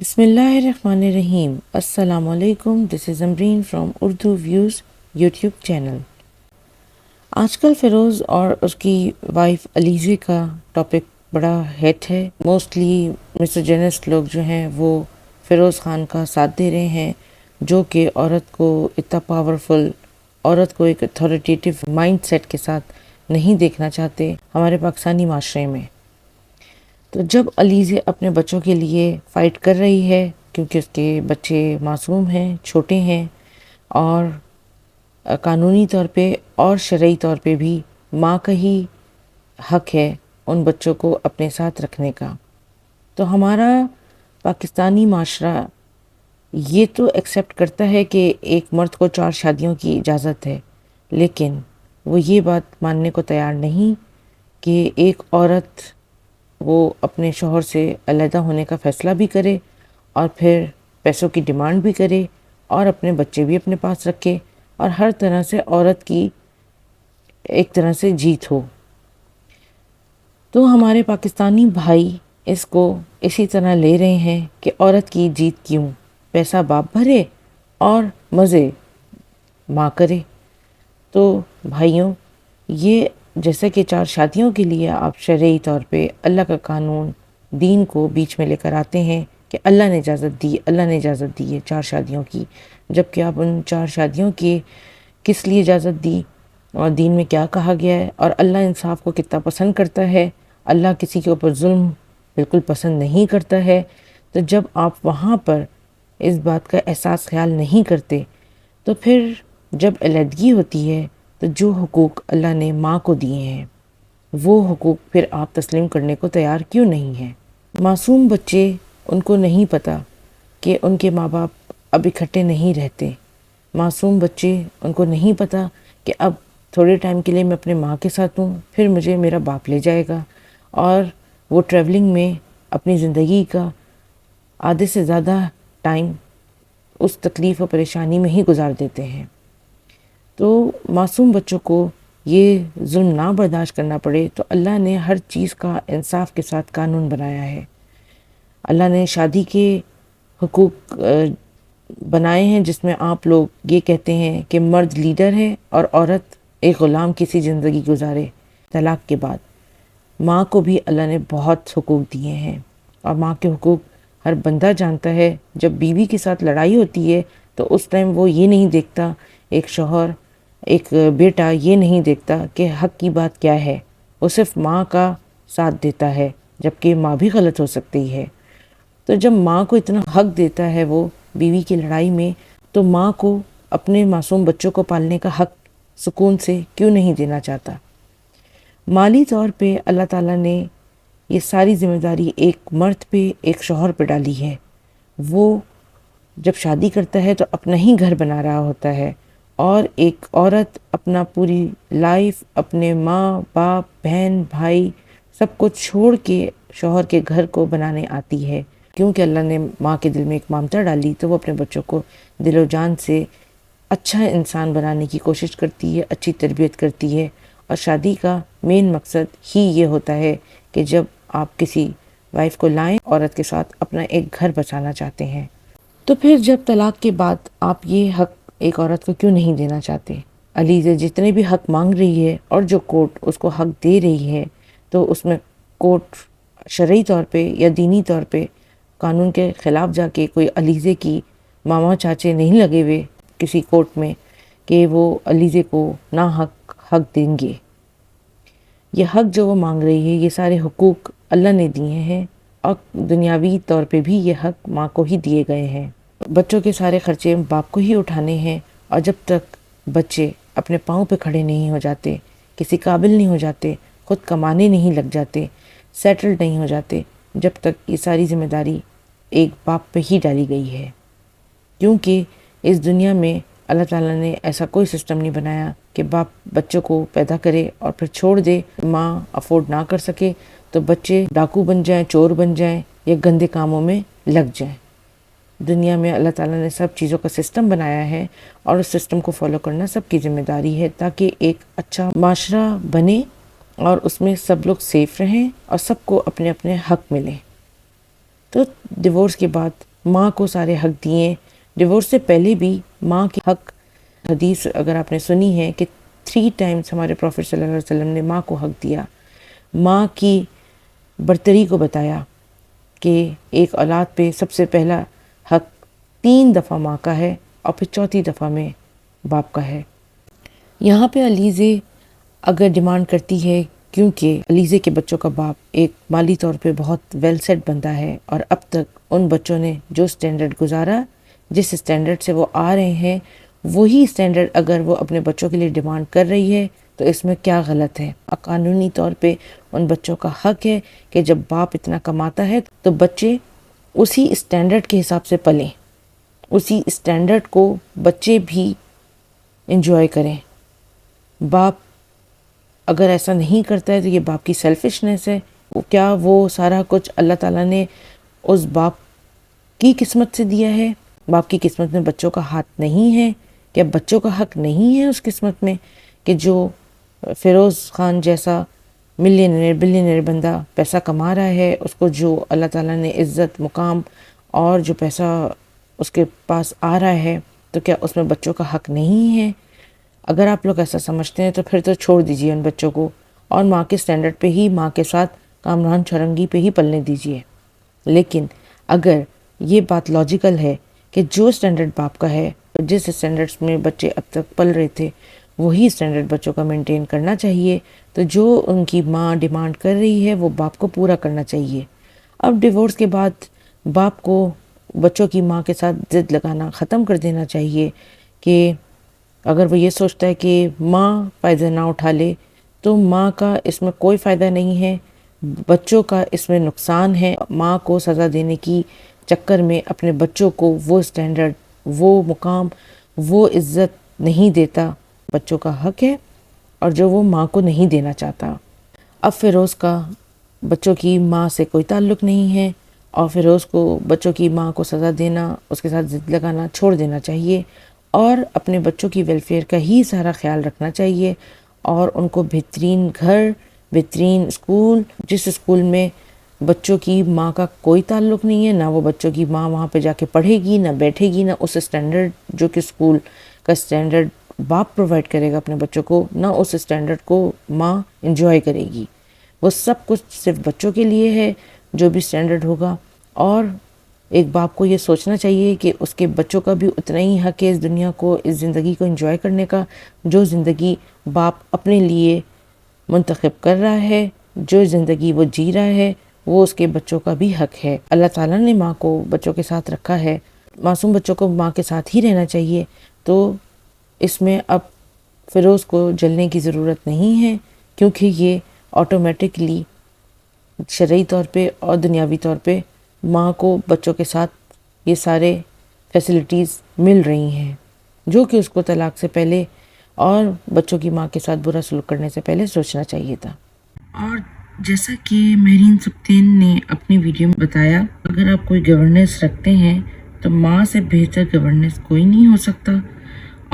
بسم اللہ الرحمن الرحیم. السلام علیکم. This is Amreen from Urdu views YouTube channel. آج کل فیروز اور اس کی وائف علیزے کا ٹاپک بڑا ہیٹ ہے. موسٹلی مسوجینسٹ لوگ جو ہیں وہ فیروز خان کا ساتھ دے رہے ہیں، جو کہ عورت کو اتنا پاورفل، عورت کو ایک اتھارٹیٹیو مائنڈ سیٹ کے ساتھ نہیں دیکھنا چاہتے ہمارے پاکستانی معاشرے میں. تو جب علیزے اپنے بچوں کے لیے فائٹ کر رہی ہے، کیونکہ اس کے بچے معصوم ہیں، چھوٹے ہیں، اور قانونی طور پہ اور شرعی طور پہ بھی ماں کا ہی حق ہے ان بچوں کو اپنے ساتھ رکھنے کا. تو ہمارا پاکستانی معاشرہ یہ تو ایکسیپٹ کرتا ہے کہ ایک مرد کو 4 شادیوں کی اجازت ہے، لیکن وہ یہ بات ماننے کو تیار نہیں کہ ایک عورت وہ اپنے شوہر سے علیحدہ ہونے کا فیصلہ بھی کرے اور پھر پیسوں کی ڈیمانڈ بھی کرے اور اپنے بچے بھی اپنے پاس رکھے، اور ہر طرح سے عورت کی ایک طرح سے جیت ہو. تو ہمارے پاکستانی بھائی اس کو اسی طرح لے رہے ہیں کہ عورت کی جیت کیوں، پیسہ باپ بھرے اور مزے ماں کرے. تو بھائیوں، یہ جیسا کہ 4 شادیوں کے لیے آپ شرعی طور پہ اللہ کا قانون، دین کو بیچ میں لے کر آتے ہیں کہ اللہ نے اجازت دی، اللہ نے اجازت دی ہے 4 شادیوں کی، جبکہ آپ ان 4 شادیوں کی کس لیے اجازت دی اور دین میں کیا کہا گیا ہے، اور اللہ انصاف کو کتنا پسند کرتا ہے. اللہ کسی کے اوپر ظلم بالکل پسند نہیں کرتا ہے. تو جب آپ وہاں پر اس بات کا احساس خیال نہیں کرتے، تو پھر جب علیحدگی ہوتی ہے تو جو حقوق اللہ نے ماں کو دیے ہیں وہ حقوق پھر آپ تسلیم کرنے کو تیار کیوں نہیں ہیں؟ معصوم بچے، ان کو نہیں پتہ کہ ان کے ماں باپ اب اکٹھے نہیں رہتے. معصوم بچے، ان کو نہیں پتہ کہ اب تھوڑے ٹائم کے لیے میں اپنے ماں کے ساتھ ہوں، پھر مجھے میرا باپ لے جائے گا، اور وہ ٹریولنگ میں اپنی زندگی کا آدھے سے زیادہ ٹائم اس تکلیف و پریشانی میں ہی گزار دیتے ہیں. تو معصوم بچوں کو یہ ظلم نہ برداشت کرنا پڑے، تو اللہ نے ہر چیز کا انصاف کے ساتھ قانون بنایا ہے. اللہ نے شادی کے حقوق بنائے ہیں، جس میں آپ لوگ یہ کہتے ہیں کہ مرد لیڈر ہے اور عورت ایک غلام کسی زندگی گزارے. طلاق کے بعد ماں کو بھی اللہ نے بہت حقوق دیے ہیں، اور ماں کے حقوق ہر بندہ جانتا ہے. جب بیوی کے ساتھ لڑائی ہوتی ہے تو اس ٹائم وہ یہ نہیں دیکھتا، ایک شوہر، ایک بیٹا یہ نہیں دیکھتا کہ حق کی بات کیا ہے، وہ صرف ماں کا ساتھ دیتا ہے، جبکہ ماں بھی غلط ہو سکتی ہے. تو جب ماں کو اتنا حق دیتا ہے وہ بیوی کی لڑائی میں، تو ماں کو اپنے معصوم بچوں کو پالنے کا حق سکون سے کیوں نہیں دینا چاہتا؟ مالی طور پہ اللہ تعالیٰ نے یہ ساری ذمہ داری ایک مرد پہ، ایک شوہر پہ ڈالی ہے. وہ جب شادی کرتا ہے تو اپنا ہی گھر بنا رہا ہوتا ہے، اور ایک عورت اپنا پوری لائف اپنے ماں باپ بہن بھائی سب کو چھوڑ کے شوہر کے گھر کو بنانے آتی ہے. کیونکہ اللہ نے ماں کے دل میں ایک ممتا ڈالی، تو وہ اپنے بچوں کو دل و جان سے اچھا انسان بنانے کی کوشش کرتی ہے، اچھی تربیت کرتی ہے. اور شادی کا مین مقصد ہی یہ ہوتا ہے کہ جب آپ کسی وائف کو لائیں، عورت کے ساتھ اپنا ایک گھر بسانا چاہتے ہیں، تو پھر جب طلاق کے بعد آپ یہ حق ایک عورت کو کیوں نہیں دینا چاہتے؟ علیزہ جتنے بھی حق مانگ رہی ہے اور جو کورٹ اس کو حق دے رہی ہے، تو اس میں کورٹ شرعی طور پہ یا دینی طور پہ قانون کے خلاف جا کے کوئی علیزے کی ماما چاچے نہیں لگے ہوئے کسی کورٹ میں کہ وہ علیزے کو حق دیں گے. یہ حق جو وہ مانگ رہی ہے، یہ سارے حقوق اللہ نے دیے ہیں، اور دنیاوی طور پہ بھی یہ حق ماں کو ہی دیے گئے ہیں. بچوں کے سارے خرچے باپ کو ہی اٹھانے ہیں، اور جب تک بچے اپنے پاؤں پہ کھڑے نہیں ہو جاتے، کسی قابل نہیں ہو جاتے، خود کمانے نہیں لگ جاتے، سیٹلڈ نہیں ہو جاتے، جب تک یہ ساری ذمہ داری ایک باپ پہ ہی ڈالی گئی ہے. کیونکہ اس دنیا میں اللہ تعالیٰ نے ایسا کوئی سسٹم نہیں بنایا کہ باپ بچوں کو پیدا کرے اور پھر چھوڑ دے. ماں افورڈ نہ کر سکے تو بچے ڈاکو بن جائیں، چور بن جائیں، یا گندے کاموں میں لگ جائیں. دنیا میں اللہ تعالیٰ نے سب چیزوں کا سسٹم بنایا ہے، اور اس سسٹم کو فالو کرنا سب کی ذمہ داری ہے، تاکہ ایک اچھا معاشرہ بنے اور اس میں سب لوگ سیف رہیں اور سب کو اپنے اپنے حق ملیں. تو ڈیورس کے بعد ماں کو سارے حق دیے. ڈیورس سے پہلے بھی ماں کے حق، حدیث اگر آپ نے سنی ہے کہ 3 times ہمارے پروفٹ صلی اللہ علیہ وسلم نے ماں کو حق دیا، ماں کی برتری کو بتایا کہ ایک اولاد پہ سب سے پہلا حق 3 دفعہ ماں کا ہے اور پھر 4تھی دفعہ میں باپ کا ہے. یہاں پہ علیزے اگر ڈیمانڈ کرتی ہے، کیونکہ علیزے کے بچوں کا باپ ایک مالی طور پہ بہت ویل سیٹ بندہ ہے اور اب تک ان بچوں نے جو سٹینڈرڈ گزارا، جس سٹینڈرڈ سے وہ آ رہے ہیں، وہی سٹینڈرڈ اگر وہ اپنے بچوں کے لیے ڈیمانڈ کر رہی ہے تو اس میں کیا غلط ہے؟ قانونی طور پہ ان بچوں کا حق ہے کہ جب باپ اتنا کماتا ہے تو بچے اسی سٹینڈرڈ کے حساب سے پلیں، اسی سٹینڈرڈ کو بچے بھی انجوائے کریں. باپ اگر ایسا نہیں کرتا ہے تو یہ باپ کی سیلفشنس ہے. کیا وہ سارا کچھ اللہ تعالیٰ نے اس باپ کی قسمت سے دیا ہے؟ باپ کی قسمت میں بچوں کا ہاتھ نہیں ہے؟ کیا بچوں کا حق نہیں ہے اس قسمت میں کہ جو فیروز خان جیسا ملینئر بلینئر بندہ پیسہ کما رہا ہے، اس کو جو اللہ تعالیٰ نے عزت، مقام اور جو پیسہ اس کے پاس آ رہا ہے، تو کیا اس میں بچوں کا حق نہیں ہے؟ اگر آپ لوگ ایسا سمجھتے ہیں تو پھر تو چھوڑ دیجئے ان بچوں کو اور ماں کے سٹینڈرڈ پہ ہی، ماں کے ساتھ کامران چورنگی پہ ہی پلنے دیجئے. لیکن اگر یہ بات لاجیکل ہے کہ جو سٹینڈرڈ باپ کا ہے، جس سٹینڈرڈز میں بچے اب تک پل رہے تھے وہی سٹینڈرڈ بچوں کا مینٹین کرنا چاہیے، تو جو ان کی ماں ڈیمانڈ کر رہی ہے وہ باپ کو پورا کرنا چاہیے. اب ڈیورس کے بعد باپ کو بچوں کی ماں کے ساتھ ضد لگانا ختم کر دینا چاہیے کہ اگر وہ یہ سوچتا ہے کہ ماں فائدہ نہ اٹھا لے تو ماں کا اس میں کوئی فائدہ نہیں ہے، بچوں کا اس میں نقصان ہے. ماں کو سزا دینے کی چکر میں اپنے بچوں کو وہ سٹینڈرڈ، وہ مقام، وہ عزت نہیں دیتا. بچوں کا حق ہے اور جو وہ ماں کو نہیں دینا چاہتا. اب فیروز کا بچوں کی ماں سے کوئی تعلق نہیں ہے اور فیروز کو بچوں کی ماں کو سزا دینا، اس کے ساتھ ضد لگانا چھوڑ دینا چاہیے اور اپنے بچوں کی ویلفیئر کا ہی سارا خیال رکھنا چاہیے اور ان کو بہترین گھر، بہترین اسکول، جس اسکول میں بچوں کی ماں کا کوئی تعلق نہیں ہے، نہ وہ بچوں کی ماں وہاں پہ جا کے پڑھے گی، نہ بیٹھے گی، نہ اس سٹینڈرڈ جو کہ اسکول کا سٹینڈرڈ باپ پرووائڈ کرے گا اپنے بچوں کو، نہ اس سٹینڈرڈ کو ماں انجوائے کرے گی. وہ سب کچھ صرف بچوں کے لیے ہے جو بھی سٹینڈرڈ ہوگا. اور ایک باپ کو یہ سوچنا چاہیے کہ اس کے بچوں کا بھی اتنا ہی حق ہے اس دنیا کو، اس زندگی کو انجوائے کرنے کا جو زندگی باپ اپنے لیے منتخب کر رہا ہے، جو زندگی وہ جی رہا ہے، وہ اس کے بچوں کا بھی حق ہے. اللہ تعالیٰ نے ماں کو بچوں کے ساتھ رکھا ہے، معصوم بچوں کو ماں کے ساتھ ہی رہنا چاہیے. تو اس میں اب فیروز کو جلنے کی ضرورت نہیں ہے کیونکہ یہ آٹومیٹکلی شرعی طور پہ اور دنیاوی طور پہ ماں کو بچوں کے ساتھ یہ سارے فیسلٹیز مل رہی ہیں جو کہ اس کو طلاق سے پہلے اور بچوں کی ماں کے ساتھ برا سلوک کرنے سے پہلے سوچنا چاہیے تھا. اور جیسا کہ مہرین سبطین نے اپنی ویڈیو میں بتایا، اگر آپ کوئی گورننس رکھتے ہیں تو ماں سے بہتر گورننس کوئی نہیں ہو سکتا.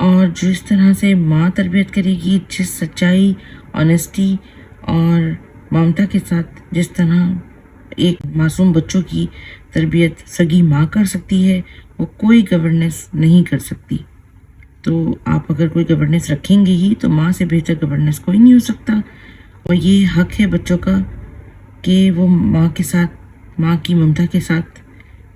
اور جس طرح سے ماں تربیت کرے گی، جس سچائی، آنیسٹی اور ممتا کے ساتھ جس طرح ایک معصوم بچوں کی تربیت سگی ماں کر سکتی ہے، وہ کوئی گورننس نہیں کر سکتی. تو آپ اگر کوئی گورننس رکھیں گے ہی تو ماں سے بہتر گورننس کوئی نہیں ہو سکتا. اور یہ حق ہے بچوں کا کہ وہ ماں کے ساتھ، ماں کی ممتا کے ساتھ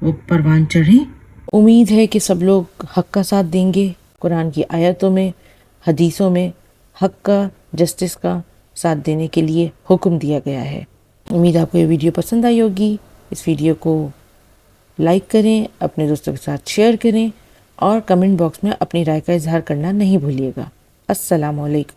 وہ پروان چڑھیں. امید ہے کہ سب لوگ حق کا ساتھ دیں گے. قرآن کی آیتوں میں، حدیثوں میں حق کا، جسٹس کا ساتھ دینے کے لیے حکم دیا گیا ہے. امید آپ کو یہ ویڈیو پسند آئی ہوگی. اس ویڈیو کو لائک کریں، اپنے دوستوں کے ساتھ شیئر کریں اور کمنٹ باکس میں اپنی رائے کا اظہار کرنا نہیں بھولیے گا. السلام علیکم.